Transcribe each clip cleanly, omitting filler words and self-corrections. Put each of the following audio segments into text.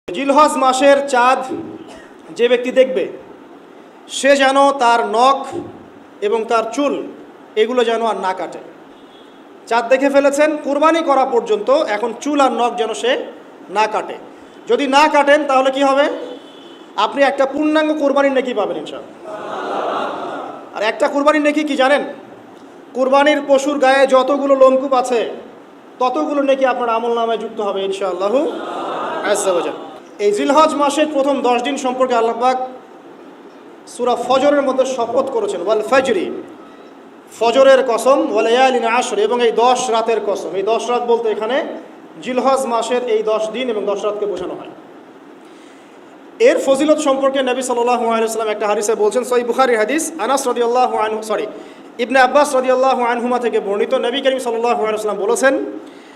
জিলহজ মাসের চাঁদ যে ব্যক্তি দেখবে সে যেন তার নখ এবং তার চুল এগুলো যেন আর না কাটে। চাঁদ দেখে ফেলেছেন, কুরবানি করা পর্যন্ত এখন চুল আর নখ যেন সে না কাটে। যদি না কাটেন তাহলে কি হবে? আপনি একটা পূর্ণাঙ্গ কুরবানির নেকি পাবেন ইনশাআল্লাহ। আর একটা কুরবানির নেকি কি জানেন? কুরবানির পশুর গায়ে যতগুলো লোমকূপ আছে ততগুলো নেকি আপনার আমলনামায় যুক্ত হবে ইনশাআল্লাহু আজ্জা ওয়া জাল। এই জিলহজ মাসের প্রথম 10 দিন সম্পর্কে আল্লাহ পাক সূরা ফজরের মধ্যে শপথ করেছেন, ওয়াল ফাজরি, ফজরের কসম, ওয়া লায়ালিন আশর, এবং এই 10 রাতের কসম। এই 10 রাত বলতে এখানে জিলহজ মাসের এই 10 দিন এবং 10 রাতকে বোঝানো হয়। এর ফজিলত সম্পর্কে নবী সাল্লাল্লাহু আলাইহি ওয়াসাল্লাম একটা হাদিসে বলছেন, সহিহ বুখারীর হাদিস, আনাস রাদিয়াল্লাহু আনহু ইবনে আব্বাস রাদিয়াল্লাহু আনহুমা থেকে বর্ণিত, নবী করিম সাল্লাল্লাহু আলাইহি ওয়াসাল্লাম বলেছেন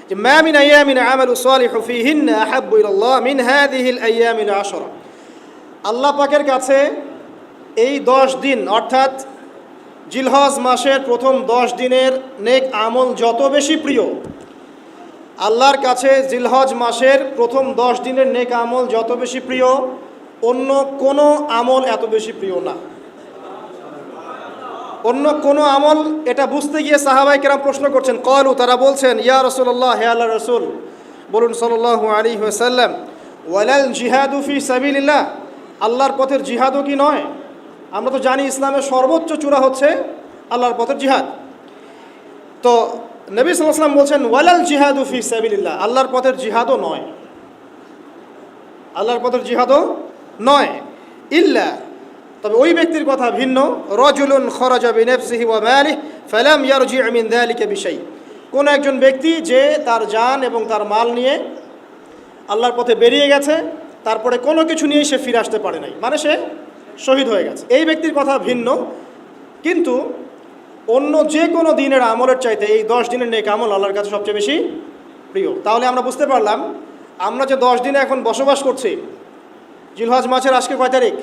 যে মা মিন আইয়ামিন আমালু সালিহু ফীহিন্না আহাব্বু ইলাল্লাহ মিন হাযিহিল আইয়ামিল আশরা। আল্লাহ পাকের কাছে এই 10 দিন অর্থাৎ জিলহজ মাসের প্রথম 10 দিনের নেক আমল যত বেশি প্রিয়, আল্লাহর কাছে জিলহজ মাসের প্রথম 10 দিনের নেক আমল যত বেশি প্রিয়, অন্য কোনো আমল এত বেশি প্রিয় না। অন্য কোনো আমল, এটা বুঝতে গিয়ে সাহাবায়ে কেরাম প্রশ্ন করছেন, ক্বালু, তারা বলছেন, ইয়া রাসূলুল্লাহ, হে আল্লাহর রাসূল, বলুন সাল্লাল্লাহু আলাইহি ওয়াসাল্লাম, ওয়ালাল জিহাদু ফি সাবিলিল্লাহ, আল্লাহর পথের জিহাদও কি নয়? আমরা তো জানি ইসলামের সর্বোচ্চ চূড়া হচ্ছে আল্লাহর পথের জিহাদ। তো নবী সাল্লাল্লাহু আলাইহি ওয়াসাল্লাম বলছেন, ওয়ালাল জিহাদু ফি সাবিলিল্লাহ, আল্লাহর পথের জিহাদও নয়, আল্লাহর পথের জিহাদও নয়, ইল্লা, তবে ওই ব্যক্তির কথা ভিন্ন, রাজুলুন খরাজা বিনাফসিহি ওয়া মালিহি ফালাম ইয়ারজি মিন যালিকা বিশাই, কোন একজন ব্যক্তি যে তার জান এবং তার মাল নিয়ে আল্লাহর পথে বেরিয়ে গেছে, তারপরে কোনো কিছু নিয়ে সে ফিরে আসতে পারে নাই, মানে সে শহীদ হয়ে গেছে, এই ব্যক্তির কথা ভিন্ন। কিন্তু অন্য যে কোনো দিনের আমলের চাইতে এই 10 দিনের নেক আমল আল্লাহর কাছে সবচেয়ে বেশি প্রিয়। তাহলে আমরা বুঝতে পারলাম, আমরা যে 10 দিনে এখন বসবাস করছি, জিলহজ মাসের আজকে কয় তারিখ?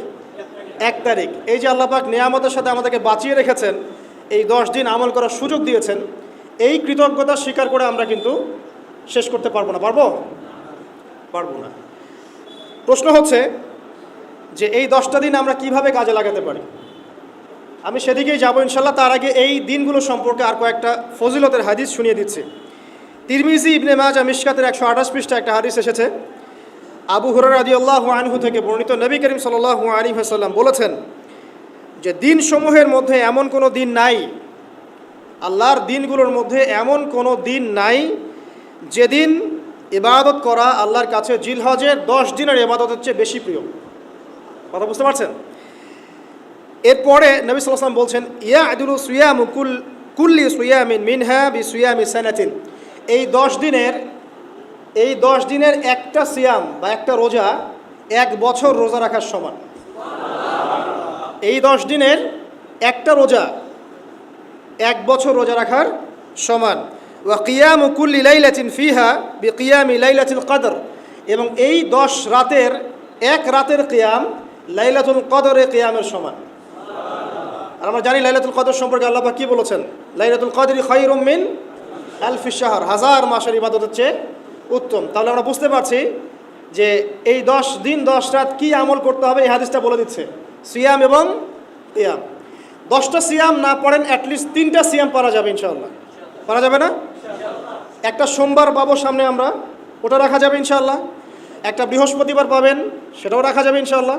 1 তারিখ। এই যে আল্লাহ পাক নিয়ামতের সাথে আমাদেরকে বাঁচিয়ে রেখেছেন, এই 10 দিন আমল করার সুযোগ দিয়েছেন, এই কৃতজ্ঞতা স্বীকার করে আমরা কিন্তু শেষ করতে পারবো না। পারবো না। প্রশ্ন হচ্ছে যে এই 10টা দিন আমরা কিভাবে কাজে লাগাতে পারি। আমি সেদিকেই যাবো ইনশাল্লাহ। তার আগে এই দিনগুলো সম্পর্কে আর কয়েকটা ফজিলতের হাদিস শুনিয়ে দিচ্ছি। তিরমিজি, ইবনে মাজাহ, মিশকাতের 128 পৃষ্ঠা একটা হাদিস এসেছে, আবু হুরায়রা রাদিয়াল্লাহু আনহু থেকে বর্ণিত, নবী করিম সাল্লাল্লাহু আলাইহি ওয়াসাল্লাম বলেছেন যে দিনসমূহের মধ্যে এমন কোনো দিন নাই, আল্লাহর দিনগুলোর মধ্যে এমন কোনো দিন নাই যেদিন ইবাদত করা আল্লাহর কাছে জিলহজের 10 দিনের ইবাদতের চেয়ে বেশি প্রিয়। কথা বুঝতে পারছেন? এরপরে নবী সাল্লাল্লাহু আলাইহি ওয়াসাল্লাম বলছেন, ইয়াদুলু সিয়ামু কুল্লি সিয়ামিন মিনহা বিসিয়ামি সানাতিন, এই 10 দিনের একটা সিয়াম বা একটা রোজা 1 বছর রোজা রাখার সমান। এই 10 দিনের একটা রোজা 1 বছর রোজা রাখার সমান। ওয়া কিয়ামু কুল্লি লাইলাতিন ফিহা বিকিয়ামি লাইলাতিল কদর, এবং এই 10 রাতের এক রাতের কিয়াম লাইলাতুল কদরের কিয়ামের সমান। আর আমরা জানি লাইলাতুল কদর সম্পর্কে আল্লাহ পাক কি বলেছেন, লাইলাতুল কদরি খায়রুম মিন আলফি শাহর, 1000 মাসের ইবাদতের চেয়ে উত্তম। তাহলে আমরা বুঝতে পারছি যে এই 10 দিন 10 রাত কি আমল করতে হবে, এই হাদিসটা বলে দিচ্ছে, সিয়াম এবং কিয়াম। 10টা সিয়াম না পড়েন, অ্যাটলিস্ট 3টা সিয়াম পারা যাবে ইনশাআল্লাহ। পারা যাবে না? একটা সোমবার পাবো সামনে আমরা, ওটা রাখা যাবে ইনশাআল্লাহ। একটা বৃহস্পতিবার পাবেন, সেটাও রাখা যাবে ইনশাআল্লাহ।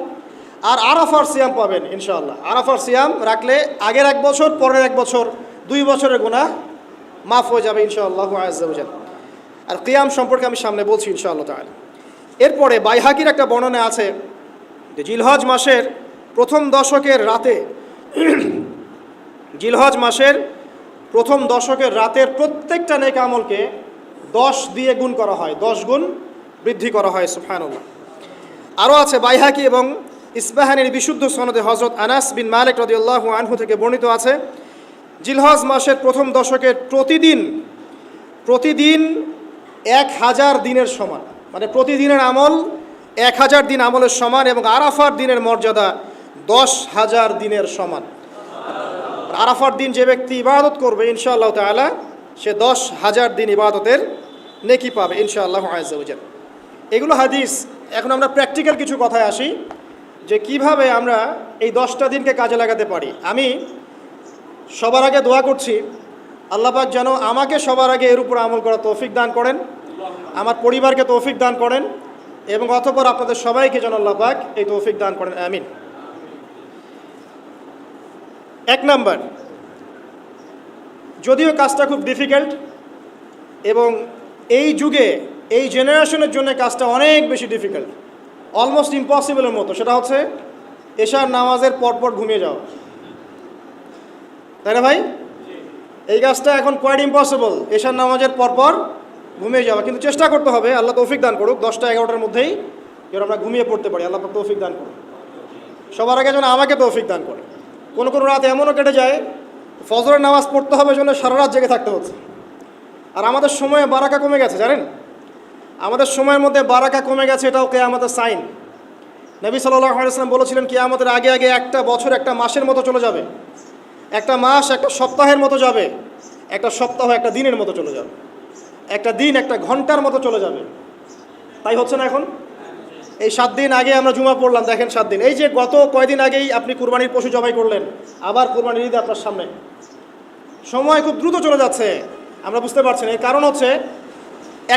আর আরাফার সিয়াম পাবেন ইনশাআল্লাহ। আরাফার সিয়াম রাখলে আগের 1 বছর, পরের 1 বছর, 2 বছরের গুনাহ মাফ হয়ে যাবে ইনশাআল্লাহু আজ্জা ওয়া জাল। আর কিয়াম সম্পর্কে আমি সামনে বলছি ইনশাআল্লাহ তাআলা। এরপরে বাইহাকির একটা বর্ণনা আছে যে জিলহজ মাসের প্রথম দশকের রাতে, জিলহজ মাসের প্রথম দশকের রাতের প্রত্যেকটা নেক আমলকে 10 দিয়ে গুণ করা হয়, 10 গুণ বৃদ্ধি করা হয়। সুবহানাল্লাহ। আরও আছে বাইহাকি এবং ইসবাহানির বিশুদ্ধ সনদে হযরত আনাস বিন মালিক রাদিয়াল্লাহু আনহু থেকে বর্ণিত আছে, জিলহজ মাসের প্রথম দশকের প্রতিদিন 1000 দিনের সমান, মানে প্রতিদিনের আমল 1000 দিন আমলের সমান, এবং আরাফার দিনের মর্যাদা 10,000 দিনের সমান। আরাফার দিন যে ব্যক্তি ইবাদত করবে ইনশাআল্লাহ তাআলা, সে 10,000 দিন ইবাদতের নেকি পাবে ইনশাআল্লাহু আজ্জা ওয়া জাল। এগুলো হাদিস। এখন আমরা প্র্যাকটিক্যাল কিছু কথায় আসি যে কিভাবে আমরা এই 10টা দিনকে কাজে লাগাতে পারি। আমি সবার আগে দোয়া করছি আল্লাহ পাক যেন আমাকে সবার আগে এর উপর আমল করার তৌফিক দান করেন, আমার পরিবারকে তৌফিক দান করেন, এবং অতঃপর আপনাদের সবাইকে যেন আল্লাহ পাক এই তৌফিক দান করেন, আমিন। 1 নাম্বার, যদিও কাজটা খুব ডিফিকাল্ট এবং এই যুগে এই জেনারেশনের জন্য কাজটা অনেক বেশি ডিফিকাল্ট, অলমোস্ট ইম্পসিবলের মতো, সেটা হচ্ছে এশার নামাজের পরপর ঘুমিয়ে যাওয়া, তাই না ভাই? এই কাজটা এখন কোয়াইট ইম্পসিবল, এশার নামাজের পরপর ঘুমিয়ে যাওয়া। কিন্তু চেষ্টা করতে হবে, আল্লাহ তৌফিক দান করুক, 10টা 11টার মধ্যেই যেন আমরা ঘুমিয়ে পড়তে পারি। আল্লাহ তৌফিক দান করুক, সবার আগে যেন আমাকে তৌফিক দান করে। কোনো কোনো রাত এমনও কেটে যায় ফজরের নামাজ পড়তে হবে জন্য সারা রাত জেগে থাকতে হচ্ছে। আর আমাদের সময়ে বারাকা কমে গেছে, জানেন? আমাদের সময়ের মধ্যে বারাকা কমে গেছে, এটাও কিয়ামতের সাইন। নবী সাল্লাল্লাহু আলাইহি ওয়াসাল্লাম বলেছিলেন কিয়ামতের আগে আগে একটা বছর একটা মাসের মতো চলে যাবে, একটা মাস একটা সপ্তাহের মতো যাবে, একটা সপ্তাহ একটা দিনের মতো চলে যাবে, একটা দিন একটা ঘন্টার মতো চলে যাবে। তাই হচ্ছে না এখন? এই 7 দিন আগে আমরা জুমা পড়লাম, দেখেন 7 দিন। এই যে গত কয়দিন আগেই আপনি কুরবানির পশু জবাই করলেন, আবার কুরবানির ঈদ আপনার সামনে। সময় খুব দ্রুত চলে যাচ্ছে, আমরা বুঝতে পারছি না। এর কারণ হচ্ছে,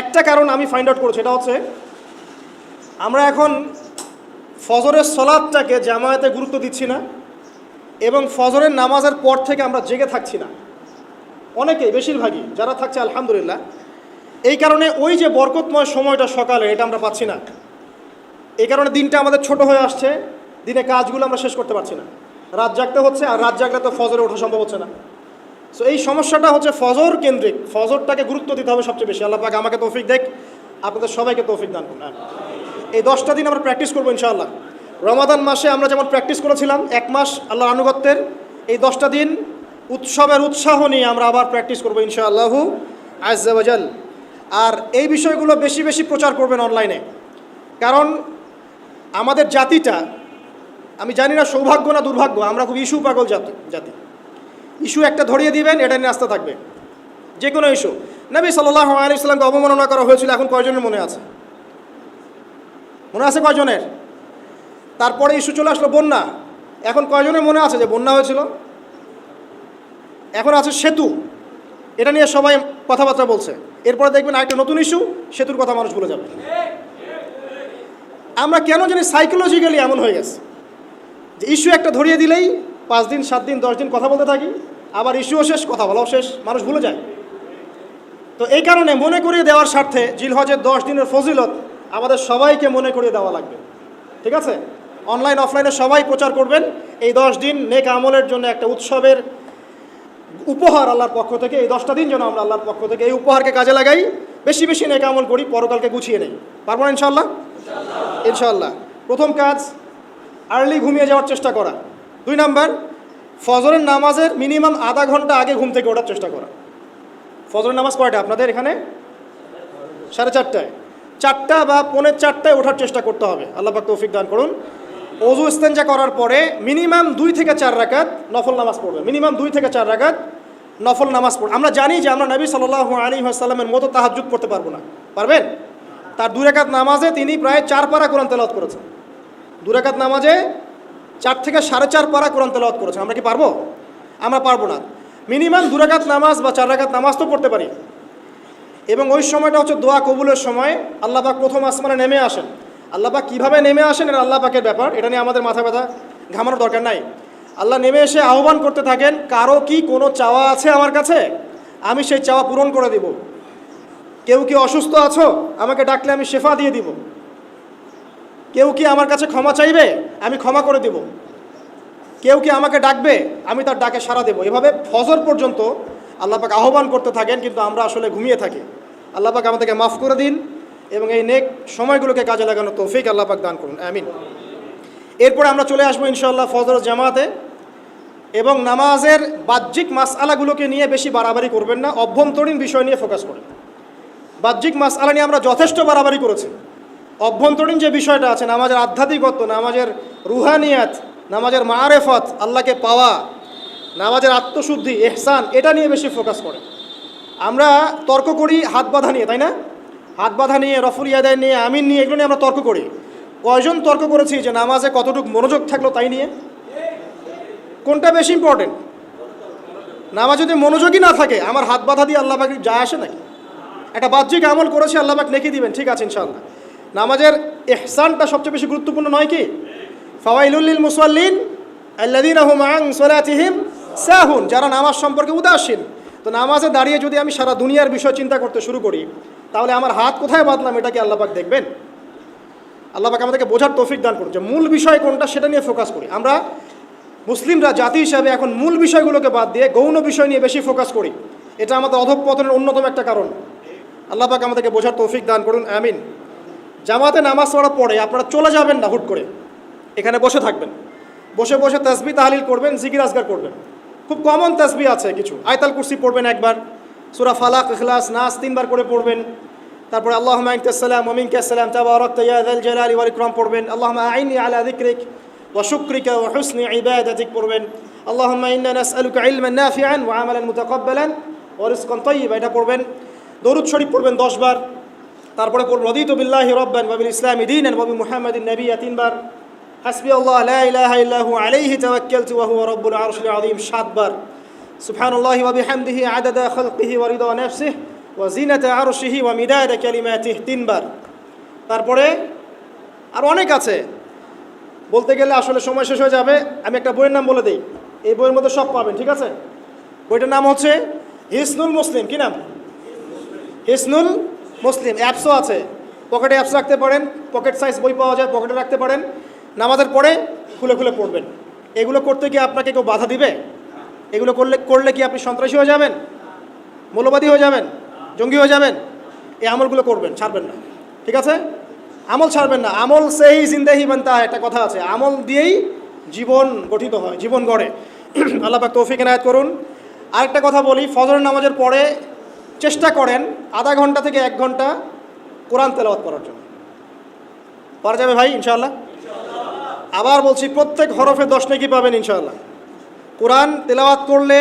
একটা কারণ আমি ফাইন্ড আউট করেছি, এটা হচ্ছে আমরা এখন ফজরের সলাতটাকে জামায়াতে গুরুত্ব দিচ্ছি না, এবং ফজরের নামাজের পর থেকে আমরা জেগে থাকছি না, অনেকেই, বেশিরভাগই যারা থাকছে আলহামদুলিল্লাহ। এই কারণে ওই যে বরকতময় সময়টা সকালে, এটা আমরা পাচ্ছি না। এই কারণে দিনটা আমাদের ছোট হয়ে আসছে, দিনে কাজগুলো আমরা শেষ করতে পারছি না, রাত জাগতে হচ্ছে, আর রাত জাগলে তো ফজরে ওঠা সম্ভব হচ্ছে না। সো এই সমস্যাটা হচ্ছে ফজর কেন্দ্রিক, ফজরটাকে গুরুত্ব দিতে হবে সবচেয়ে বেশি। আল্লাহ পাক আমাকে তৌফিক দেখ, আপনাদের সবাইকে তৌফিক দান করুন। এই 10টা দিন আমরা প্র্যাকটিস করবো ইনশাআল্লাহ। রমাদান মাসে আমরা যেমন প্র্যাকটিস করেছিলাম 1 মাস আল্লাহর আনুগত্যের, এই 10টা দিন উৎসবের উৎসাহ নিয়ে আমরা আবার প্র্যাকটিস করবো ইনশাআল্লাহু আজ্জা ওয়া জাল। আর এই বিষয়গুলো বেশি বেশি প্রচার করবেন অনলাইনে, কারণ আমাদের জাতিটা, আমি জানি না সৌভাগ্য না দুর্ভাগ্য, আমরা খুব ইস্যু পাগল জাতি। ইস্যু একটা ধরিয়ে দিবেন, এটা নিয়ে আসতে থাকবে, যে কোনো ইস্যু। নবী সাল্লাল্লাহু আলাইহি ওয়াসাল্লামকে অবমাননা করা হয়েছিল, এখন কয়জনের মনে আছে? মনে আছে কয়জনের? তারপরে ইস্যু চলে আসলো বন্যা, এখন কয়জনের মনে আছে যে বন্যা হয়েছিল? এখন আছে সেতু, এটা নিয়ে সবাই কথাবার্তা বলছে। এরপরে দেখবেন আরেকটা নতুন ইস্যু, সেতুর কথা মানুষ ভুলে যাবে। আমরা কেন জানি সাইকোলজিক্যালি এমন হয়ে গেছে যে ইস্যু একটা ধরিয়ে দিলেই 5 দিন 7 দিন 10 দিন কথা বলতে থাকি, আবার ইস্যুও শেষ, কথা বলাও শেষ, মানুষ ভুলে যায়। তো এই কারণে মনে করিয়ে দেওয়ার স্বার্থে জিলহজের 10 দিনের ফজিলত আমাদের সবাইকে মনে করিয়ে দেওয়া লাগবে, ঠিক আছে? অনলাইন অফলাইনে সবাই প্রচার করবেন। এই 10 দিন নেক আমলের জন্য একটা উৎসবের উপহার আল্লাহর পক্ষ থেকে, এই 10টা দিন যেন আমরা আল্লাহর পক্ষ থেকে এই উপহারকে কাজে লাগাই, বেশি বেশি নেক আমল করি, পরকালকে গুছিয়ে নেই। পারবো না ইনশাআল্লাহ? ইনশাআল্লাহ। প্রথম কাজ, আর্লি ঘুমিয়ে যাওয়ার চেষ্টা করা। 2 নাম্বার, ফজরের নামাজের মিনিমাম আধা ঘন্টা আগে ঘুম থেকে ওঠার চেষ্টা করা। ফজরের নামাজ কয়টা আপনাদের এখানে? 4:30টায়, 4টা বা 4:45টায় ওঠার চেষ্টা করতে হবে। আল্লাহ পাক তৌফিক দান করুন। ওযু ইস্তেঞ্জা করার পরে মিনিমাম 2 থেকে 4 রাকাত নফল নামাজ পড়বে, মিনিমাম 2 থেকে 4 রাকাত নফল নামাজ পড়বে। আমরা জানি যে আমরা নবী সাল্লাল্লাহু আলাইহি ওয়াসাল্লামের মতো তাহাজ্জুদ পড়তে পারবো না, পারবেন? তার 2 রাকাত নামাজে তিনি প্রায় 4 পারা কোরআন তেলাওয়াত করেছেন। 2 রাকাত নামাজে 4 থেকে 4.5 পারা কোরআন তেলাওয়াত করেছেন। আমরা কি পারবো? আমরা পারবো না। মিনিমাম 2 রাকাত নামাজ বা 4 রাকাত নামাজ তো পড়তে পারি। এবং ওই সময়টা হচ্ছে দোয়া কবুলের সময়। আল্লাহ পাক প্রথম আসমানে নেমে আসেন। আল্লাহ পাক কীভাবে নেমে আসেন এটা আল্লাহ পাকের ব্যাপার, এটা নিয়ে আমাদের মাথা ব্যথা ঘামানোর দরকার নাই। আল্লাহ নেমে এসে আহ্বান করতে থাকেন, কারো কি কোনো চাওয়া আছে আমার কাছে, আমি সেই চাওয়া পূরণ করে দিব। কেউ কি অসুস্থ আছো, আমাকে ডাকলে আমি শেফা দিয়ে দিব। কেউ কি আমার কাছে ক্ষমা চাইবে, আমি ক্ষমা করে দিব। কেউ কি আমাকে ডাকবে, আমি তার ডাকে সাড়া দেব। এভাবে ফজর পর্যন্ত আল্লাহ পাক আহ্বান করতে থাকেন, কিন্তু আমরা আসলে ঘুমিয়ে থাকি। আল্লাহ পাক আমাদেরকে মাফ করে দিন এবং এই নেক সময়গুলোকে কাজে লাগানোর তৌফিক আল্লাহ পাক দান করুন, আমিন। এরপরে আমরা চলে আসবো ইনশাআল্লাহ ফজর জামাতে। এবং নামাজের বাহ্যিক মাসআলাগুলোকে নিয়ে বেশি বাড়াবাড়ি করবেন না, অভ্যন্তরীণ বিষয় নিয়ে ফোকাস করেন। বাহ্যিক মাসআলা নিয়ে আমরা যথেষ্ট বাড়াবাড়ি করেছি। অভ্যন্তরীণ যে বিষয়টা আছে, নামাজের আধ্যাত্মিকত্ব, নামাজের রুহানিয়াত, নামাজের মাআরিফাত, আল্লাহকে পাওয়া, নামাজের আত্মশুদ্ধি, ইহসান, এটা নিয়ে বেশি ফোকাস করে। আমরা তর্ক করি হাত বাঁধা নিয়ে, তাই না? হাত বাঁধা নিয়ে, রফুল ইয়াদায় নিয়ে, আমিন নিয়ে, এগুলো নিয়ে আমরা তর্ক করি। কয়জন তর্ক করেছি যে নামাজে কতটুকু মনোযোগ থাকলো তাই নিয়ে? কোনটা বেশি ইম্পর্টেন্ট? নামাজ যদি মনোযোগই না থাকে, আমার হাত বাঁধা দিয়ে আল্লাহ পাক যায় আসে নাকি? একটা বাহ্যিক আমল করেছি, আল্লাহ পাক নেকি দিবেন, ঠিক আছে ইনশাআল্লাহ। নামাজের ইহসানটা সবচেয়ে বেশি গুরুত্বপূর্ণ নয় কি? ফাওয়াইলুল লিল মুসাল্লিন আল্লাযীনা হুম আন সালাতিহিম সাহুন, যারা নামাজ সম্পর্কে উদাসীন। তো নামাজে দাঁড়িয়ে যদি আমি সারা দুনিয়ার বিষয় চিন্তা করতে শুরু করি, তাহলে আমার হাত কোথায় বাঁধলাম এটা কি আল্লাহ পাক দেখবেন? আল্লাহ পাক আমাদেরকে বোঝার তৌফিক দান করুন যে মূল বিষয় কোনটা সেটা নিয়ে ফোকাস করি। আমরা মুসলিমরা জাতি হিসাবে এখন মূল বিষয়গুলোকে বাদ দিয়ে গৌণ বিষয় নিয়ে বেশি ফোকাস করি। এটা আমাদের অধঃপতনের অন্যতম একটা কারণ। আল্লাহ পাক আমাদেরকে বোঝার তৌফিক দান করুন, আমিন। জামাতে নামাজ পড়ার পরে আপনারা চলে যাবেন না হুট করে, এখানে বসে থাকবেন। বসে বসে তাসবিহ তাহলিল করবেন, জিকির আজগার করবেন। খুব কমন তাসবিহ আছে কিছু, আয়াতুল কুরসি পড়বেন একবার, সূরা ফালাক, ইখলাস, নাস 3 বার করে পড়বেন। তারপরে আল্লাহুম্মা আনতাস সালাম ওয়া মিনকাস সালাম তাবারাকতা ইয়া যাল জালালি ওয়াল ইকরাম পড়বেন। আল্লাহুম্মা আইন্নি আলা যিকরিক ওয়া শুকরিকা ওয়া হুসনি ইবাদাতিক পড়বেন। আল্লাহুম্মা ইন্না নাসআলুকা ইলমান নাফিআন ওয়া আমালান মুতাকাব্বালান ওয়া রিজকান তাইয়্যিবা, এটা পড়বেন। দরুদ শরীফ পড়বেন 10 বার। তারপরে পড়বেন রাদিতু বিল্লাহি রাব্বান ওয়া বিল ইসলামি দীনান ওয়া বিমুহাম্মাদিন নাবিয়্যা 3 বার। হাসবি আল্লাহ লা ইলাহা ইল্লা হু আলাইহি তাওয়াক্কালতু ওয়া হুয়া রাব্বুল আরশিল আযীম 7 বার। সুবহানাল্লাহি ওয়া বিহামদিহি আদাদা খালকিহি ওয়া রিদা নাফসিহি ওয়া জিনাতা আরশিহি ওয়া মিদাদা কালিমাতিহি 3 বার। তারপরে আর অনেক আছে, বলতে গেলে আসলে সময় শেষ হয়ে যাবে। আমি একটা বইয়ের নাম বলে দিই, এই বইয়ের মধ্যে সব পাবেন, ঠিক আছে? বইটার নাম হচ্ছে হিসনুল মুসলিম। কি নাম? হিসনুল মুসলিম। অ্যাপসও আছে, পকেটে অ্যাপস রাখতে পারেন, পকেট সাইজ বই পাওয়া যায়, পকেটে রাখতে পারেন। নামাজের পরে খুলে খুলে পড়বেন। এগুলো করতে কি আপনাকে কেউ বাধা দিবে? এগুলো করলে কি আপনি সন্ত্রাসী হয়ে যাবেন, মৌলবাদী হয়ে যাবেন, জঙ্গি হয়ে যাবেন? এই আমলগুলো করবেন, ছাড়বেন না, ঠিক আছে? আমল ছাড়বেন না। আমল সেই জিন্দেহি বানতা হয়, একটা কথা আছে, আমল দিয়েই জীবন গঠিত হয়, জীবন গড়ে। আল্লাহ পাক তৌফিক এনায়েত করুন। আরেকটা কথা বলি, ফজরের নামাজের পরে চেষ্টা করেন আধা ঘন্টা থেকে 1 ঘন্টা কোরআন তেলাওয়াত করার জন্য। পারা যাবে ভাই ইনশাআল্লাহ? আবার বলছি, প্রত্যেক হরফে 10 নেকি পাবেন ইনশাআল্লাহ। কোরআন তেলাওয়াত করলে,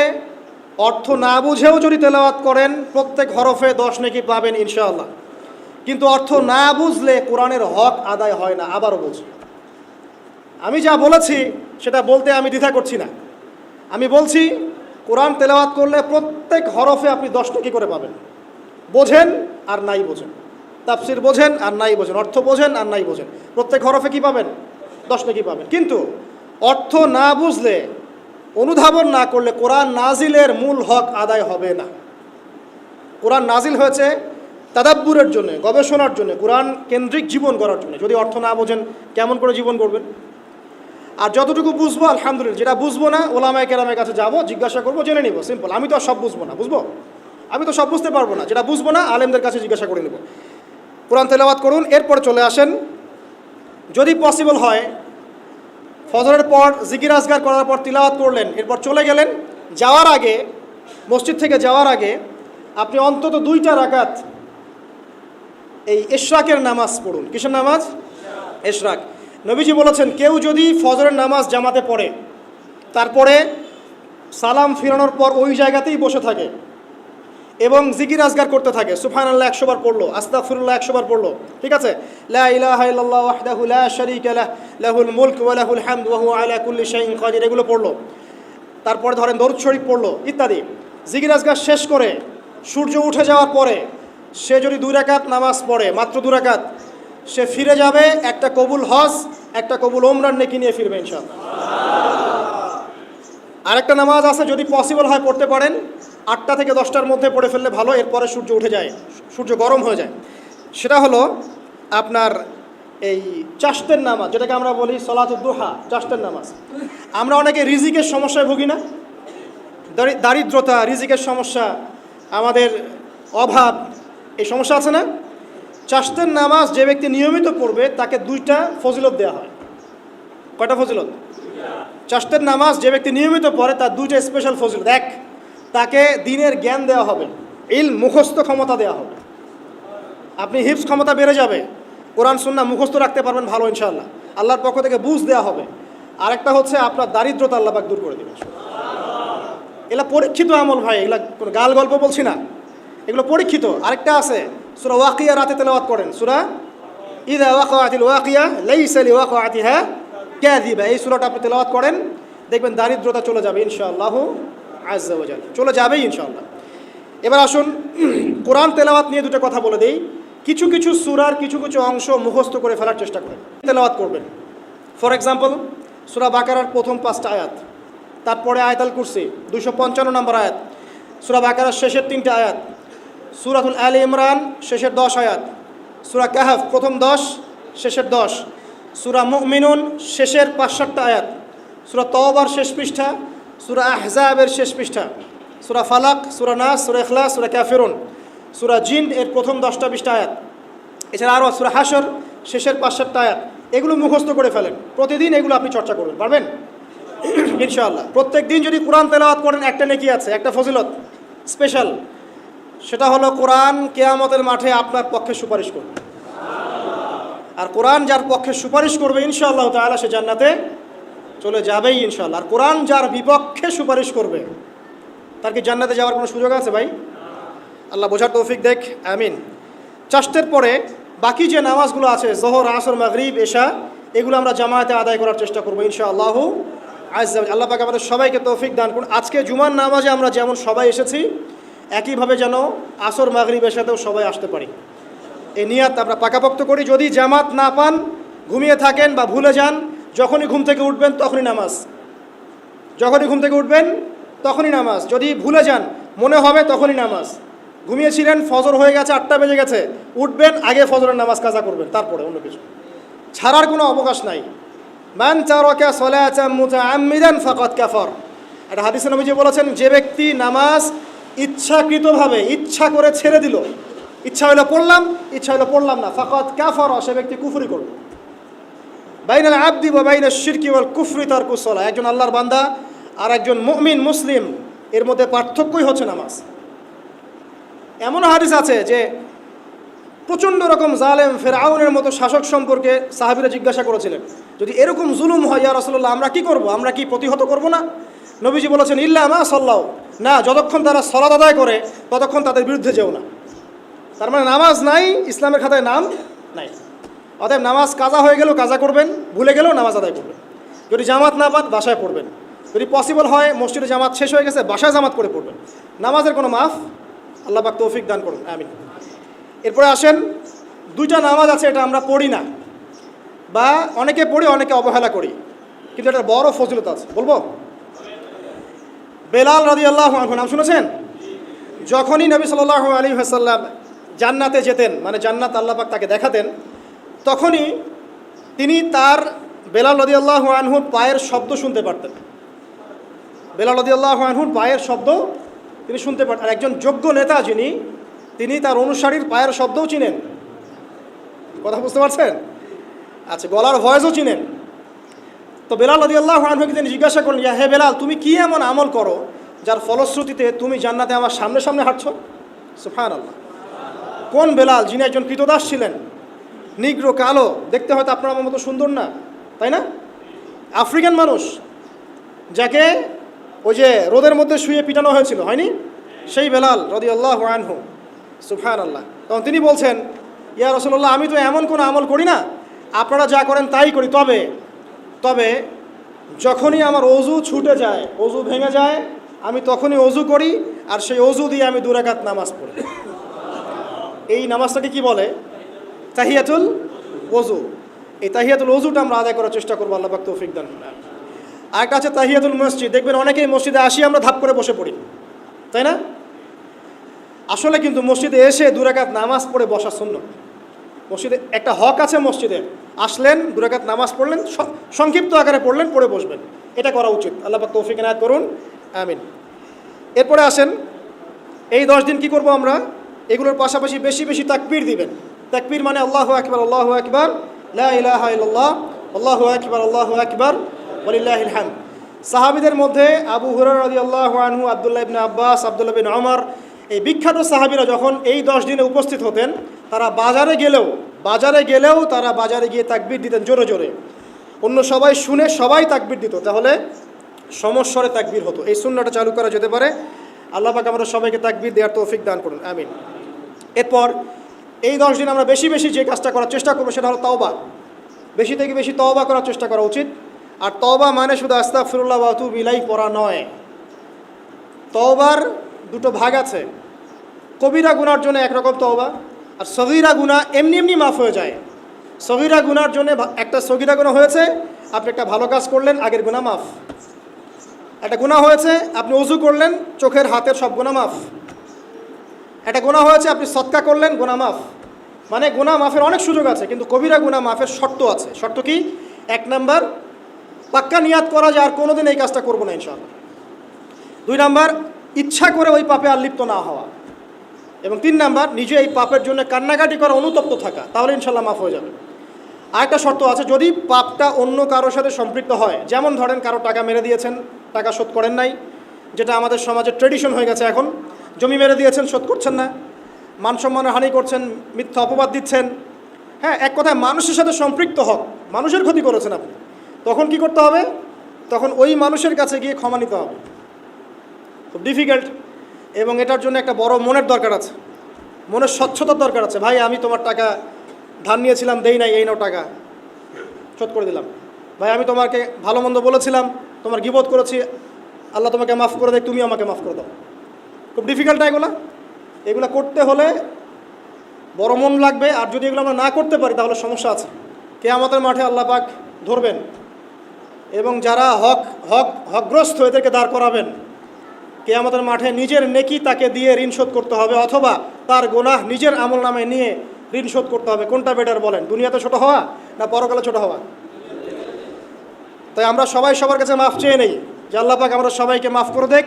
অর্থ না বুঝেও যদি তেলাওয়াত করেন, প্রত্যেক হরফে 10 নেকি পাবেন ইনশাআল্লাহ। কিন্তু অর্থ না বুঝলে কোরআনের হক আদায় হয় না। আবারও বলছি, আমি যা বলেছি সেটা বলতে আমি দ্বিধা করছি না। আমি বলছি কোরআন তেলাওয়াত করলে প্রত্যেক হরফে আপনি 10 নেকি করে পাবেন। বোঝেন আর নাই বোঝেন, তাফসির বোঝেন আর নাই বোঝেন, অর্থ বোঝেন আর নাই বোঝেন, প্রত্যেক হরফে কি পাবেন? 10 নেকি পাবেন। কিন্তু অর্থ না বুঝলে, অনুধাবন না করলে কোরআন নাজিলের মূল হক আদায় হবে না। কোরআন নাজিল হয়েছে তাদাব্বুরের জন্য, গবেষণার জন্য, কোরআন কেন্দ্রিক জীবন গড়ার জন্য। যদি অর্থ না বোঝেন কেমন করে জীবন করবেন? আর যতটুকু বুঝবো আলহামদুলিল্লাহ, যেটা বুঝবো না ওলামায়ে কেরামের কাছে যাবো, জিজ্ঞাসা করবো, জেনে নিব, সিম্পল। আমি তো আর সব বুঝবো না, বুঝবো? আমি তো সব বুঝতে পারবো না। যেটা বুঝবো না আলেমদের কাছে জিজ্ঞাসা করে নেব। কোরআন তেলাওয়াত করুন। এরপর চলে আসেন, যদি পসিবল হয়, ফজরের পর জিকির আজগার করার পর তিলাওয়াত করলেন, এরপর চলে গেলেন, যাওয়ার আগে, মসজিদ থেকে যাওয়ার আগে আপনি অন্তত 2টা রাকাত এই ইশরাকের নামাজ পড়ুন। কিসের নামাজ? ইশরাক। নবীজি বলেছেন, কেউ যদি ফজরের নামাজ জামাতে পড়ে, তারপরে সালাম ফিরানোর পর ওই জায়গাতেই বসে থাকে এবং জিকির আজগার করতে থাকে, সুবহানাল্লাহ 100 বার পড়লো, আস্তাগফিরুল্লাহ 100 বার পড়লো, ঠিক আছে? লা ইলাহা ইল্লাল্লাহ ওয়াহদাহু লা শারীকা লাহ লাহুল মুলক ওয়া লাহুল হামদ ওয়া হুয়া আলা কুল্লি শাইইন কাদির, এগুলো পড়লো। তারপরে ধরেন দরুদ শরীফ পড়লো ইত্যাদি। জিকির আজগার শেষ করে সূর্য উঠে যাওয়ার পরে সে যদি 2 রাকাত নামাজ পড়ে, মাত্র 2 রাকাত, সে ফিরে যাবে একটা কবুল হজ, একটা কবুল ওমরার নেকি নিয়ে ফিরবে ইনশাআল্লাহ। আরেকটা নামাজ আছে, যদি পসিবল হয় পড়তে পারেন, 8টা থেকে 10টার মধ্যে পড়ে ফেললে ভালো। এরপরে সূর্য উঠে যায়, সূর্য গরম হয়ে যায়। সেটা হলো আপনার এই চাশতের নামাজ, যেটাকে আমরা বলি সলাতুদ দুহা, চাশতের নামাজ। আমরা অনেকে রিজিকের সমস্যায় ভুগি না? দারিদ্রতা, রিজিকের সমস্যা, আমাদের অভাব, এই সমস্যা আছে না? চাশতের নামাজ যে ব্যক্তি নিয়মিত পড়বে তাকে 2টা ফজিলত দেওয়া হয়। কয়টা ফজিলত? চাশতের নামাজ যে ব্যক্তি নিয়মিত পড়ে তার 2টা স্পেশাল ফজিলত। 1, তাকে দ্বীনের জ্ঞান দেওয়া হবে, ইলম মুখস্থ ক্ষমতা দেওয়া হবে। আপনি হিফজ ক্ষমতা বেড়ে যাবে, কোরআন সুন্নাহ মুখস্থ রাখতে পারবেন ভালো ইনশাআল্লাহ, আল্লাহর পক্ষ থেকে বুঝ দেওয়া হবে। আরেকটা হচ্ছে আপনার দারিদ্রতা আল্লাহ পাক দূর করে দেবেন। এগুলো পরীক্ষিত আমল ভাই, এগুলো কোনো গাল গল্প বলছি না, এগুলো পরীক্ষিত। আরেকটা আছে সূরা ওয়াকিয়া রাতে তেলাওয়াত করেন, সূরা ইযা ওয়াকাআতিল ওয়াকিয়া লাইসা লিওয়াকাআতিহা কাযিবা, এই সূরাটা আপনি তেলাওয়াত করেন, দেখবেন দারিদ্রতা চলে যাবে ইনশাআল্লাহ আযজা ওয়া জাল, চলে যাবেই ইনশাআল্লাহ। এবার আসুন কোরআন তেলাওয়াত নিয়ে দুটো কথা বলে দেই। কিছু কিছু সূরার কিছু কিছু অংশ মুখস্থ করে ফেলার চেষ্টা করেন, তেলাওয়াত করবেন। ফর এক্সাম্পল সূরা বাকারার প্রথম 5টা আয়াত, তারপরে আয়াতুল কুরসি 255 নম্বর আয়াত, সূরা বাকারার শেষের 3টা আয়াত, সূরাতুল আলে ইমরান শেষের 10 আয়াত, সূরা কাহফ প্রথম 10 শেষের 10, সূরা মুমিনুন শেষের 5-7টা আয়াত, সূরা তওবার শেষ পৃষ্ঠা, সূরা আহজাবের শেষ পৃষ্ঠা, সূরা ফালাক, সূরা নাস, সূরা ইখলাস, সূরা কাফিরুন, সূরা জিন এর প্রথম 10টা-20টা আয়াত, এছাড়া আরও সূরা হাশর শেষের 5-7টা আয়াত। এগুলো মুখস্থ করে ফেলেন, প্রতিদিন এগুলো আপনি চর্চা করবেন, পারবেন ইনশাআল্লাহ। প্রত্যেক দিন যদি কোরআন তেলাওয়াত করেন একটা নেকি আছে, একটা ফজিলত স্পেশাল, সেটা হলো কোরআন কিয়ামতের মাঠে আপনার পক্ষে সুপারিশ করবে। আর কোরআন যার পক্ষে সুপারিশ করবে ইনশাআল্লাহ তাআলা সে জান্নাতে চলে যাবেই ইনশাআল্লাহ। আর কোরআন যার বিপক্ষে সুপারিশ করবে তার কি জান্নাতে যাওয়ার কোনো সুযোগ আছে ভাই? আল্লাহ বোঝার তৌফিক দেখ, আমিন। চারটের পরে বাকি যে নামাজগুলো আছে যোহর, আসর, মাগরিব, এশা, এগুলো আমরা জামায়াতে আদায় করার চেষ্টা করবো ইনশাআল্লাহ আযজা ওয়া জাল। আল্লাহ পাক আমাদের সবাইকে তৌফিক দান করুন। আজকে জুমার নামাজে আমরা যেমন সবাই এসেছি, একইভাবে যেন আসর, মাগরিব, এশাতেও সবাই আসতে পারি, এই নিয়াত আমরা পাকাপোক্ত করি। যদি জামাত না পান, ঘুমিয়ে থাকেন বা ভুলে যান, যখনই ঘুম থেকে উঠবেন তখনই নামাজ, যখনই ঘুম থেকে উঠবেন তখনই নামাজ। যদি ভুলে যান, মনে হবে তখনই নামাজ। ঘুমিয়েছিলেন, ফজর হয়ে গেছে, 8টা বেজে গেছে, উঠবেন, আগে ফজরের নামাজ কাজা করবেন, তারপরে অন্য কিছু ছাড়ার কোনো অবকাশ নাই। মান তারাকা সালাতান মুতাআম্মিদান ফাকাদ কাফার, একটা হাদিসে নবীজি বলেছেন, যে ব্যক্তি নামাজ ইচ্ছাকৃতভাবে ইচ্ছা করে ছেড়ে দিল, ইচ্ছা হইলো পড়লাম, ইচ্ছা হইলো পড়লাম না, ফাকাদ কাফার, সে ব্যক্তি কুফরি করবে। বাইনাল আবদি ওয়া বাইনাশ শিরকি ওয়াল কুফরি তারকুস সালাহ, একজন আল্লাহর বান্দা আর একজন মুমিন মুসলিম এর মধ্যে পার্থক্যই হচ্ছে নামাজ। এমন হাদিস আছে যে প্রচণ্ড রকম জালেম ফেরাউনের মতো শাসক সম্পর্কে সাহাবীরা জিজ্ঞাসা করেছিলেন, যদি এরকম জুলুম হয় ইয়া রাসূলুল্লাহ, আমরা কি করব? আমরা কি প্রতিহত করব না? নবীজি বলেছেন, ইল্লা মা সাল্লাও, না, যতক্ষণ তারা সালাত আদায় করে ততক্ষণ তাদের বিরুদ্ধে যেও না। তার মানে নামাজ নাই, ইসলামের খাতায় নাম নাই। অতএব নামাজ কাজা হয়ে গেলেও কাজা করবেন, ভুলে গেলেও নামাজ আদায় করবেন। যদি জামাত না পান বাসায় পড়বেন, যদি পসিবল হয় মসজিদে জামাত শেষ হয়ে গেছে বাসায় জামাত করে পড়বেন। নামাজের কোনো মাফ, আল্লাহ পাক তৌফিক দান করুন, আমিন। এরপরে আসেন, 2টা নামাজ আছে এটা আমরা পড়ি না, বা অনেকে পড়ি অনেকে অবহেলা করি, কিন্তু এটা বড় ফজিলত আছে, বলবো। বেলাল রাদিয়াল্লাহু আনহু নাম শুনেছেন? যখনই নবী সাল্লাল্লাহু আলাইহি ওয়াসাল্লাম জান্নাতে যেতেন, মানে জান্নাত আল্লাহ পাক তাকে দেখাতেন, তখনই তিনি তার বেলাল রাদিয়াল্লাহু আনহুর পায়ের শব্দ শুনতে পারতেন। বেলাল রাদিয়াল্লাহু আনহুর পায়ের শব্দ তিনি শুনতে পারতেন। আর একজন যোগ্য নেতা যিনি, তিনি তার অনুসারীর পায়ের শব্দও চিনেন। কথা বুঝতে পারছেন? আচ্ছা, গলার ভয়েসও চিনেন। তো বেলাল রাদিয়াল্লাহু আনহুকে তিনি জিজ্ঞাসা করলেন, হে বেলাল, তুমি কি এমন আমল করো যার ফলশ্রুতিতে তুমি জান্নাতে আমার সামনে সামনে হাঁটছো? সুবহানাল্লাহ। কোন বেলাল? যিনি একজন কৃতদাস ছিলেন, নিগ্রো, কালো, দেখতে হয়তো আপনার আমার মতো সুন্দর না, তাই না? আফ্রিকান মানুষ, যাকে ওই যে রোদের মধ্যে শুয়ে পিটানো হয়েছিল, হয়নি? সেই বেলাল রাদিয়াল্লাহু আনহু, সুবহানাল্লাহ। তখন তিনি বলছেন, ইয়া রাসূলুল্লাহ, আমি তো এমন কোনো আমল করি না, আপনারা যা করেন তাই করি, তবে যখনই আমার অজু ছুটে যায়, অজু ভেঙে যায়, আমি তখনই অজু করি, আর সেই অজু দিয়ে আমি 2 রাকাত নামাজ পড়ি। এই নামাজটাকে কি বলে? তাহিয়াতুল ওযু। এই তাহিয়াতুল ওযুটা আমরা আদায় করার চেষ্টা করবো, আল্লাহ পাক তৌফিক দান করুন। আরেকটা আছে তাহিয়াতুল মসজিদ। দেখবেন অনেকেই মসজিদে আসি আমরা ধাপ করে বসে পড়ি, তাই না? আসলে কিন্তু মসজিদে এসে 2 রাকাত নামাজ পড়ে বসা সুন্নাত। মসজিদে একটা হক আছে, মসজিদে আসলেন, 2 রাকাত নামাজ পড়লেন, সংক্ষিপ্ত আকারে পড়লেন, পড়ে বসবেন, এটা করা উচিত। আল্লাহ পাক তৌফিক এনায়েত করুন, আমিন। এরপরে আসেন, এই 10 দিন কি করব আমরা? এগুলোর পাশাপাশি বেশি বেশি তাকবীর দিবেন। তাকবীর মানে আল্লাহু আকবার, আল্লাহু আকবার, লা ইলাহা ইল্লাল্লাহ, আল্লাহু আকবার, আল্লাহু আকবার, ওয়ালিল্লাহিল হামদ। সাহাবীদের মধ্যে আবু হুরায়রা রাদিয়াল্লাহু আনহু, আব্দুল্লাহ ইবনে আব্বাস, আব্দুল্লাহ বিন ওমর, এই বিখ্যাত সাহাবীরা যখন এই 10 দিনে উপস্থিত হতেন, তারা বাজারে গেলেও তারা বাজারে গিয়ে তাকবীর দিতেন জোরে জোরে। অন্য সবাই শুনে সবাই তাকবীর দিত, তাহলে সমস্বরে তাকবীর হতো। এই সুন্নাহটা চালু করা যেতে পারে। আল্লাহ পাক আমাদের সবাইকে তাকবীর দেওয়ার তৌফিক দান করুন, আমিন। এরপর এই 10 দিন আমরা বেশি বেশি যে কাজটা করার চেষ্টা করবো সেটা হলো তওবা। বেশি থেকে বেশি তওবা করার চেষ্টা করা উচিত। আর তওবা মানে শুধু আস্তাগফিরুল্লাহ ওয়া আতুবু ইলাইহি পড়া নয়। তওবার দুটো ভাগ আছে। কবিরা গুনার জন্য একরকম তওবা, আর সগীরা গুনাহ এমনি এমনি মাফ হয়ে যায়। সগীরা গুনার জন্য একটা সগীরা গুনাহ হয়েছে, আপনি একটা ভালো কাজ করলেন, আগের গুনাহ মাফ। একটা গুনাহ হয়েছে, আপনি ওযু করলেন, চোখের হাতের সব গুনাহ মাফ। একটা গুনাহ হয়েছে, আপনি সদকা করলেন, গুনাহ মাফ। মানে গুনাহ মাফের অনেক সুযোগ আছে, কিন্তু কবিরা গুনাহ মাফের শর্ত আছে। শর্ত কি? 1 নাম্বার, পাক্কা নিয়াত করা যে আর কোনোদিন এই কাজটা করবো না ইনশাআল্লাহ। 2 নাম্বার, ইচ্ছা করে ওই পাপে আর লিপ্ত না হওয়া। এবং 3 নাম্বার, নিজে এই পাপের জন্য কান্নাকাটি করা, অনুতপ্ত থাকা, তাহলে ইনশাআল্লাহ মাফ হয়ে যাবে। আরেকটা শর্ত আছে, যদি পাপটা অন্য কারোর সাথে সম্পৃক্ত হয়, যেমন ধরেন কারো টাকা মেরে দিয়েছেন, টাকা শোধ করেন নাই, যেটা আমাদের সমাজে ট্রেডিশন হয়ে গেছে এখন। জমি মেরে দিয়েছেন, শোধ করছেন না, মান সম্মানের হানি করছেন, মিথ্যা অপবাদ দিচ্ছেন, হ্যাঁ, এক কথায় মানুষের সাথে সম্পৃক্ত হক, মানুষের ক্ষতি করেছেন আপনি, তখন কি করতে হবে? তখন ওই মানুষের কাছে গিয়ে ক্ষমা নিতে হবে। খুব ডিফিকাল্ট, এবং এটার জন্য একটা বড় মনের দরকার আছে, মনের স্বচ্ছতার দরকার আছে। ভাই, আমি তোমার টাকা ধার নিয়েছিলাম, দেই নাই, এই নাও টাকা, শোধ করে দিলাম। ভাই, আমি তোমাকে ভালো মন্দ বলেছিলাম, তোমার গীবত করেছি, আল্লাহ তোমাকে মাফ করে দেয়, তুমি আমাকে মাফ করে দাও। খুব ডিফিকাল্ট না এগুলা করতে হলে বড় মন লাগবে। আর যদি এগুলো আমরা না করতে পারি তাহলে সমস্যা আছে। কিয়ামতের মাঠে আল্লাহ পাক ধরবেন, এবং যারা হকগ্রস্ত এদেরকে দাঁড় করাবেন। কিয়ামতের মাঠে নিজের নেকি তাকে দিয়ে ঋণ শোধ করতে হবে, অথবা তার গুনাহ নিজের আমল নামে নিয়ে ঋণ শোধ করতে হবে। কোনটা বেটার বলেন? দুনিয়াতে ছোট হওয়া না পরকালে ছোট হওয়া? তাই আমরা সবাই সবার কাছে মাফ চেয়ে নেই যে আল্লাহ পাক আমরা সবাইকে মাফ করে দেখ।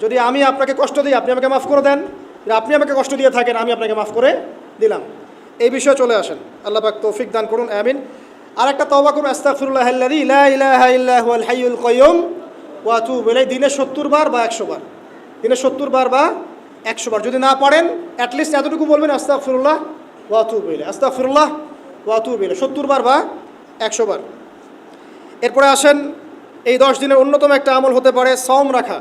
যদি আমি আপনাকে কষ্ট দিই, আপনি আমাকে মাফ করে দেন। যদি আপনি আমাকে কষ্ট দিয়ে থাকেন, আমি আপনাকে মাফ করে দিলাম। এই বিষয়ে চলে আসেন। আল্লাহ পাক তৌফিক দান করুন, আমিন। আর একটা তওবা করুন, আস্তাগফিরুল্লাহাল্লাযী লা ইলাহা ইল্লা হুয়াল হাইয়ুল কাইয়্যুম ওয়া আতুবু ইলাইহি, দিনে 70 বার বা 100 বার, দিনে 70 বার বা 100 বার। যদি না পারেন, অ্যাটলিস্ট এতটুকু বলবেন, আস্তাগফিরুল্লাহ ওয়া আতুবু ইলাইহি, আস্তাগফিরুল্লাহ ওয়া আতুবু ইলাইহি, 70 বার বা 100 বার। এরপরে আসেন, এই 10 দিনের অন্যতম একটা আমল হতে পারে সওম রাখা।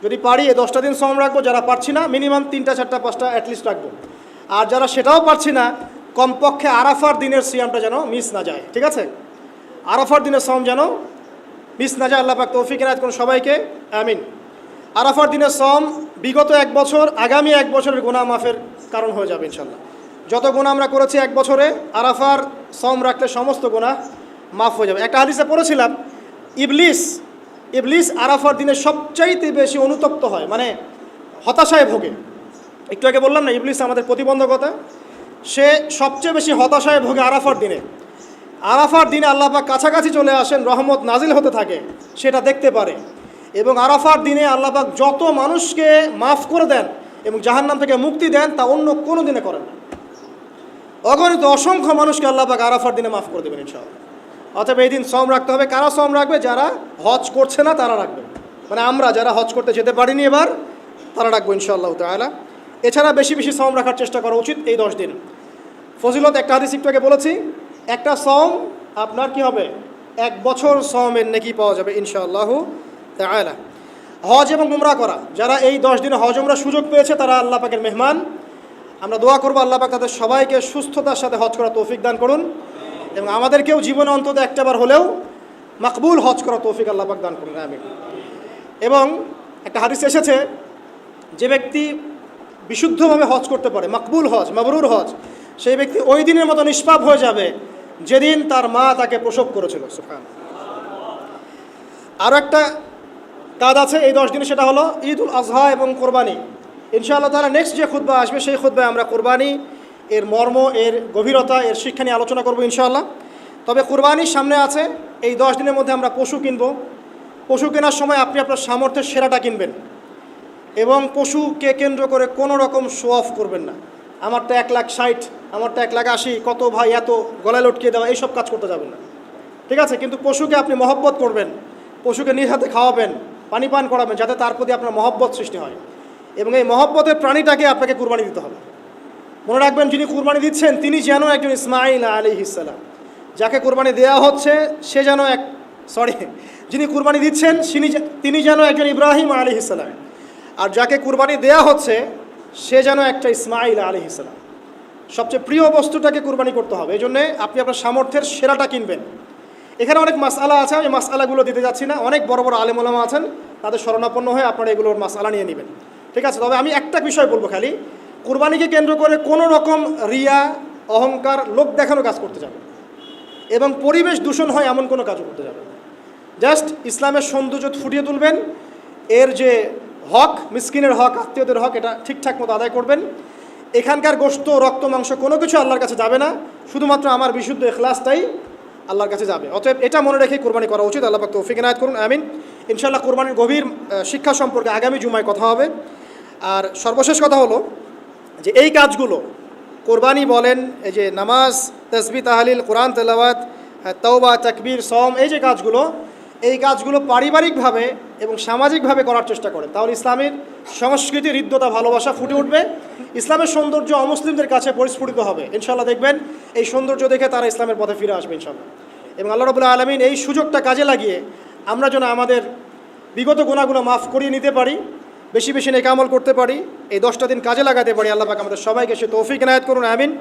যদি পারি এই 10টা দিন সওম রাখবো, যারা পারছি না মিনিমাম 3টা 4টা 5টা অ্যাটলিস্ট রাখবো। আর যারা সেটাও পারছি না, কমপক্ষে আরাফার দিনের সিয়ামটা যেন মিস না যায়, ঠিক আছে? আরাফার দিনের সওম যেন মিস না যায়। আল্লাহ পাক তৌফিক এনায়েত করুন সবাইকে, আমিন। আরাফার দিনের সওম বিগত 1 বছর, আগামী 1 বছরের গুনাহ মাফের কারণ হয়ে যাবে ইনশাল্লাহ। যত গুনাহ আমরা করেছি 1 বছরে, আরাফার সওম রাখলে সমস্ত গুনাহ মাফ হয়ে যাবে। একটা হাদিসে পড়েছিলাম, ইবলিস আরাফার দিনে সবচাইতে বেশি অনুতপ্ত হয়, মানে হতাশায় ভোগে। একটু আগে বললাম না, ইবলিস আমাদের প্রতিবন্ধকতা, সে সবচেয়ে বেশি হতাশায় ভোগে আরাফার দিনে। আরাফার দিনে আল্লাহ পাক কাছাকাছি চলে আসেন, রহমত নাজিল হতে থাকে, সেটা দেখতে পারে। এবং আরাফার দিনে আল্লাহ পাক যত মানুষকে মাফ করে দেন এবং জাহান্নাম থেকে মুক্তি দেন, তা অন্য কোনো দিনে করেন না। অগণিত অসংখ্য মানুষকে আল্লাহ পাক আরাফার দিনে মাফ করে দেবেন ইনশাআল্লাহ। অতএব এই দিন সওম রাখতে হবে। কারা সওম রাখবে? যারা হজ করছে না তারা রাখবে, মানে আমরা যারা হজ করতে যেতে পারিনি এবার, তারা রাখবো ইনশাআল্লাহ তাআলা। এছাড়া বেশি বেশি সওম রাখার চেষ্টা করা উচিত এই 10 দিন। ফজিলত একটা হাদিস একটু আগে বলেছি, একটা সওম আপনার কি হবে? 1 বছর সওমের নেকি পাওয়া যাবে ইনশাআল্লাহ তাআলা। হজ এবং উমরা করা, যারা এই 10 দিনে হজ উমরা সুযোগ পেয়েছে, তারা আল্লাহ পাকের মেহমান। আমরা দোয়া করবো আল্লাহ পাক তাদের সবাইকে সুস্থতার সাথে হজ করা তৌফিক দান করুন, এবং আমাদেরকেও জীবনে অন্তত একটাবার হলেও মাকবুল হজ করা তৌফিক আল্লাহ পাক দান করুন, আমিন। এবং একটা হাদিস এসেছে, যে ব্যক্তি বিশুদ্ধভাবে হজ করতে পারে, মাকবুল হজ, মাবরুর হজ, সেই ব্যক্তি ওই দিনের মতো নিষ্পাপ হয়ে যাবে যেদিন তার মা তাকে প্রসব করেছিল। সুবহান। আরও একটা কাজ আছে এই 10 দিনে, সেটা হলো ঈদুল আজহা এবং কোরবানি। ইনশাআল্লাহ তাআলা নেক্সট যে খুতবা আসবে, সেই খুতবায় আমরা কোরবানি, এর মর্ম, এর গভীরতা, এর শিক্ষা নিয়ে আলোচনা করবো ইনশাআল্লাহ। তবে কোরবানির সামনে আছে, এই 10 দিনের মধ্যে আমরা পশু কিনবো। পশু কেনার সময় আপনি আপনার সামর্থ্যের সেরাটা কিনবেন, এবং পশুকে কেন্দ্র করে কোনো রকম শো অফ করবেন না। আমারটা 1,60,000, আমারটা 1,80,000, কত ভাই এত, গলায় লটকিয়ে দেওয়া, এইসব কাজ করতে যাবেন না, ঠিক আছে? কিন্তু পশুকে আপনি মহব্বত করবেন, পশুকে নিজ হাতে খাওয়াবেন, পানি পান করাবেন, যাতে তার প্রতি আপনার মহব্বত সৃষ্টি হয়। এবং এই মহব্বতের প্রাণীটাকে আপনাকে কুরবানি দিতে হবে। মনে রাখবেন, যিনি কুরবানি দিচ্ছেন তিনি যেন একজন ইসমাঈল আলাইহিস সালাম। যাকে কুরবানি দেওয়া হচ্ছে সে যেন যিনি কুরবানি দিচ্ছেন তিনি যেন একজন ইব্রাহিম আলাইহিস সালাম, আর যাকে কুরবানি দেওয়া হচ্ছে সে যেন একটা ইসমাঈল আলাইহিস সালাম। সবচেয়ে প্রিয় বস্তুটাকে কুরবানি করতে হবে। এই জন্যে আপনি আপনার সামর্থ্যের সেরাটা কিনবেন। এখানে অনেক মাসআলা আছে, আমি মাসআলাগুলো দিতে যাচ্ছি না। অনেক বড় বড় আলেম ওলামা আছেন, তাদের শরণাপন্ন হয়ে আপনারা এগুলোর মাসআলা নিয়ে নেবেন, ঠিক আছে? তবে আমি একটা বিষয় বলবো খালি, কুরবানিকে কেন্দ্র করে কোনো রকম রিয়া, অহংকার, লোক দেখানো কাজ করতে যাবে এবং পরিবেশ দূষণ হয় এমন কোনো কাজও করতে যাবে। জাস্ট ইসলামের সৌন্দর্য ফুটিয়ে তুলবেন, এর যে হক, মিসকিনের হক, আত্মীয়দের হক, এটা ঠিকঠাক মতো আদায় করবেন। এখানকার গোশত, রক্ত, মাংস কোনো কিছু আল্লাহর কাছে যাবে না, শুধুমাত্র আমার বিশুদ্ধ ইখলাসটাই আল্লাহর কাছে যাবে। অতএব এটা মনে রেখে কোরবানি করা উচিত। আল্লাহ পাক তৌফিক ইনায়াত করুন, আমিন। ইনশাআল্লাহ কোরবানির গভীর শিক্ষা সম্পর্কে আগামী জুমায় কথা হবে। আর সর্বশেষ কথা হলো যে এই কাজগুলো, কোরবানি বলেন, এই যে নামাজ, তাসবিহ, তাহলিল, কোরআন তেলাওয়াত, তাওবা, তাকবীর, সওম, এই কাজগুলো পারিবারিকভাবে এবং সামাজিকভাবে করার চেষ্টা করেন, তাহলে ইসলামের সংস্কৃতি, হৃদ্যতা, ভালোবাসা ফুটে উঠবে। ইসলামের সৌন্দর্য অমুসলিমদের কাছে পরিস্ফুটিত হবে। ইনশাআল্লাহ দেখবেন এই সৌন্দর্য দেখে তারা ইসলামের পথে ফিরে আসবে ইনশাআল্লাহ। এবং আল্লাহ রাব্বুল আলামিন এই সুযোগটা কাজে লাগিয়ে আমরা যেন আমাদের বিগত গুনাহগুলো মাফ করিয়ে নিতে পারি, বেশি বেশি নেক আমল করতে পারি, এই 10টা দিন কাজে লাগাতে পারি। আল্লাহ পাক আমাদের সবাইকে সে তৌফিক ইনায়াত করুন, আমিন।